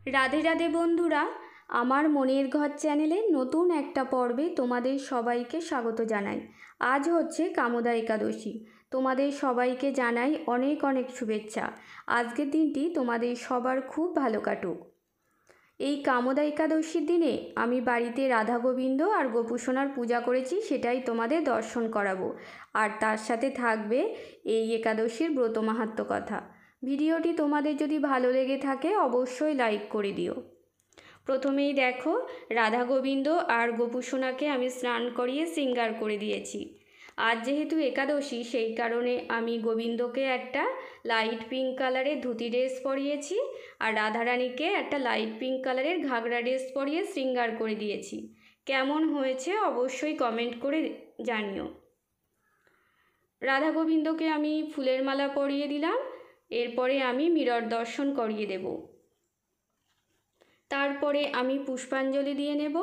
রাধে রাধে বন্ধুরা, আমার মনের ঘর চ্যানেলের নতুন একটা পর্বে তোমাদের সবাইকে স্বাগত জানাই। আজ হচ্ছে কামোদা একাদশী। তোমাদের সবাইকে জানাই অনেক অনেক শুভেচ্ছা। আজকের দিনটি তোমাদের সবার খুব ভালো কাটুক। এই কামোদা একাদশীর দিনে আমি বাড়িতে রাধা গোবিন্দ আর গোপুসোনার পূজা করেছি, সেটাই তোমাদের দর্শন করাবো। আর তার সাথে থাকবে এই একাদশীর ব্রত মাহাত্ম্য কথা। ভিডিওটি তোমাদের যদি ভালো লেগে থাকে অবশ্যই লাইক করে দিও। প্রথমেই দেখো, রাধা গোবিন্দ আর গোপুসোনাকে আমি স্নান করিয়ে শৃঙ্গার করে দিয়েছি। আজ যেহেতু একাদশী, সেই কারণে আমি গোবিন্দকে একটা লাইট পিঙ্ক কালারের ধুতি ড্রেস পরিয়েছি আর রাধারানীকে একটা লাইট পিঙ্ক কালারের ঘাগরা ড্রেস পরিয়ে শৃঙ্গার করে দিয়েছি। কেমন হয়েছে অবশ্যই কমেন্ট করে জানিও। রাধা গোবিন্দকে আমি ফুলের মালা পরিয়ে দিলাম। এরপরে আমি মিরর দর্শন করিয়ে দেব। তারপরে আমি পুষ্পাঞ্জলি দিয়ে নেব,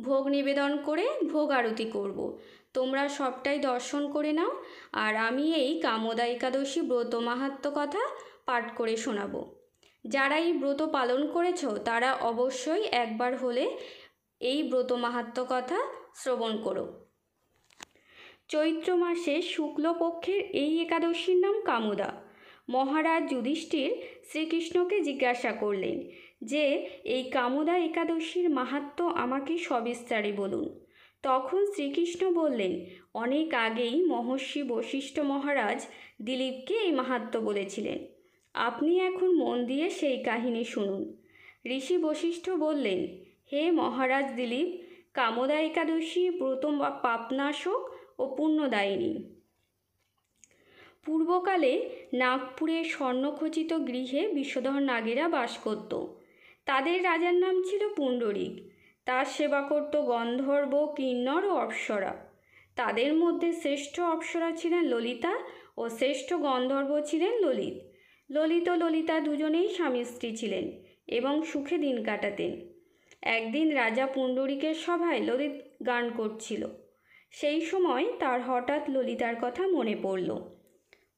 ভোগ নিবেদন করে ভোগ আরতি করব। তোমরা সবটাই দর্শন করে নাও, আর আমি এই কামোদা একাদশী ব্রত মাহাত্ম্য কথা পাঠ করে শোনাবো। যারা এই ব্রত পালন করেছো তারা অবশ্যই একবার হলে এই ব্রত মাহাত্ম্য কথা শ্রবণ করো। চৈত্র মাসে শুক্লপক্ষের এই একাদশীর নাম কামোদা। মহারাজ যুধিষ্ঠির শ্রীকৃষ্ণকে জিজ্ঞাসা করলেন যে এই কামোদা একাদশীর মাহাত্ম্য আমাকে সবিস্তারে বলুন। তখন শ্রীকৃষ্ণ বললেন, অনেক আগেই মহর্ষি বশিষ্ঠ মহারাজ দিলীপকে এই মাহাত্ম্য বলেছিলেন। আপনি এখন মন দিয়ে সেই কাহিনী শুনুন। ঋষি বশিষ্ঠ বললেন, হে মহারাজ দিলীপ, কামোদা একাদশী ব্রত পাপনাশক ও পুণ্যদায়িনী। পূর্বকালে নাগপুরে স্বর্ণখচিত গৃহে বিষধর নাগেরা বাস করত। তাদের রাজার নাম ছিল পুণ্ডরিক। তার সেবা করত গন্ধর্ব, কিন্নর ও অপ্সরা। তাদের মধ্যে শ্রেষ্ঠ অপ্সরা ছিলেন ললিতা ও শ্রেষ্ঠ গন্ধর্ব ছিলেন ললিত। ললিত ও ললিতা দুজনেই স্বামী স্ত্রী ছিলেন এবং সুখে দিন কাটাতেন। একদিন রাজা পুণ্ডরিকের সভায় ললিত গান করছিল। সেই সময় তার হঠাৎ ললিতার কথা মনে পড়ল।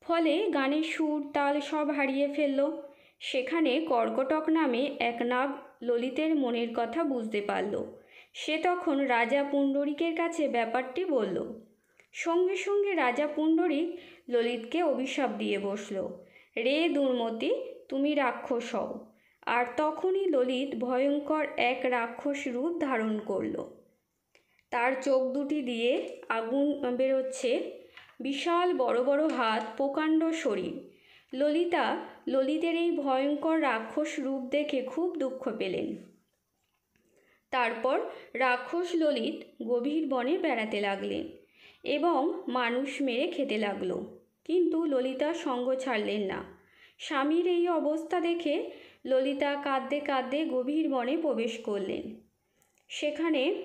ফলে গানের সুর তাল সব হারিয়ে ফেলল। সেখানে কর্কটক নামে এক নাগ ললিতের মনের কথা বুঝতে পারল। সে তখন রাজা পুণ্ডরিকের কাছে ব্যাপারটি বলল। সঙ্গে সঙ্গে রাজা পুণ্ডরিক ললিতকে অভিশাপ দিয়ে বসল, রে দুর্মতি, তুমি রাক্ষস হও। আর তখনই ললিত ভয়ঙ্কর এক রাক্ষস রূপ ধারণ করল। তার চোখ দুটি দিয়ে আগুন বেরোচ্ছে, বিশাল বড় বড় হাত, প্রকাণ্ড শরীর। ললিতা ললিতের এই ভয়ঙ্কর রাক্ষস রূপ দেখে খুব দুঃখ পেলেন। তারপর রাক্ষস ললিত গভীর বনে বেড়াতে লাগলেন এবং মানুষ মেরে খেতে লাগলো। কিন্তু ললিতা সঙ্গ ছাড়লেন না। স্বামীর এই অবস্থা দেখে ললিতা কাঁদতে কাঁদতে গভীর বনে প্রবেশ করলেন। সেখানে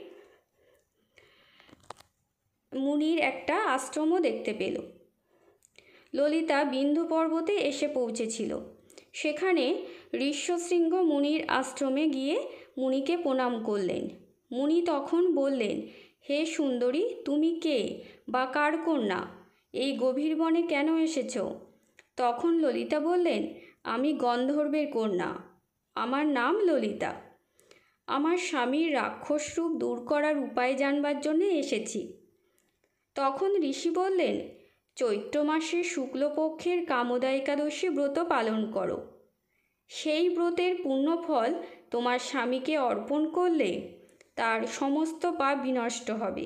মুনির একটা আশ্রমও দেখতে পেল। ললিতা বিন্ধু পর্বতে এসে পৌঁছেছিল। সেখানে ঋষ্যশৃঙ্গ মুনির আশ্রমে গিয়ে মুনিকে প্রণাম করলেন। মুনি তখন বললেন, হে সুন্দরী, তুমি কে বা কার কন্যা? এই গভীর বনে কেন এসেছ? তখন ললিতা বললেন, আমি গন্ধর্বের কন্যা। আমার নাম ললিতা। আমার স্বামীর রাক্ষস রূপ দূর করার উপায় জানবার জন্যে এসেছি। তখন ঋষি বললেন, চৈত্র মাসে শুক্লপক্ষের কামোদা একাদশী ব্রত পালন করো। সেই ব্রতের পুণ্যফল তোমার স্বামীকে অর্পণ করলে তার সমস্ত পাপ বিনষ্ট হবে।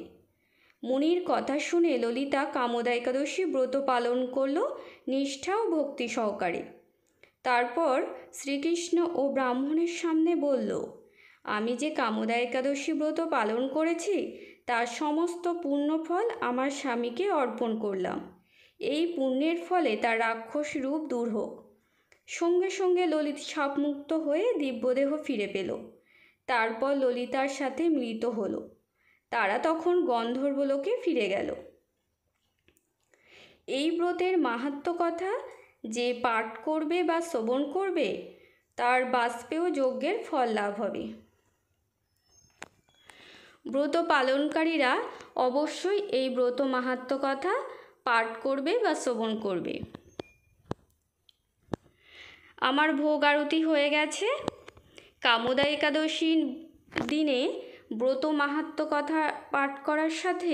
মুনির কথা শুনে ললিতা কামোদা একাদশী ব্রত পালন করল নিষ্ঠা ও ভক্তি সহকারে। তারপর শ্রীকৃষ্ণ ও ব্রাহ্মণের সামনে বলল, আমি যে কামোদা একাদশী ব্রত পালন করেছি তার সমস্ত পুণ্যফল আমার স্বামীকে অর্পণ করলাম। এই পুণ্যের ফলে তার রাক্ষস রূপ দূর হোক। সঙ্গে সঙ্গে ললিত সাপমুক্ত হয়ে দিব্যদেহ ফিরে পেল। তারপর ললিতার সাথে মিলিত হলো। তারা তখন গন্ধর্বলোকে ফিরে গেল। এই ব্রতের মাহাত্ম্য কথা যে পাঠ করবে বা শ্রবণ করবে তার বাষ্পেয় যজ্ঞের ফল লাভ হবে। ব্রত পালনকারীরা অবশ্যই এই ব্রত মাহাত্ম্য কথা পাঠ করবে বা শ্রবণ করবে। আমার ভোগ আরতি হয়ে গেছে। কামোদা একাদশীর দিনে ব্রত মাহাত্ম্য কথা পাঠ করার সাথে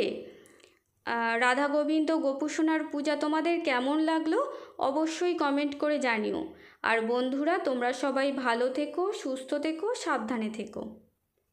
রাধা গোবিন্দ গোপুসোনার পূজা তোমাদের কেমন লাগলো অবশ্যই কমেন্ট করে জানিও। আর বন্ধুরা, তোমরা সবাই ভালো থেকো, সুস্থ থেকো, সাবধানে থেকো।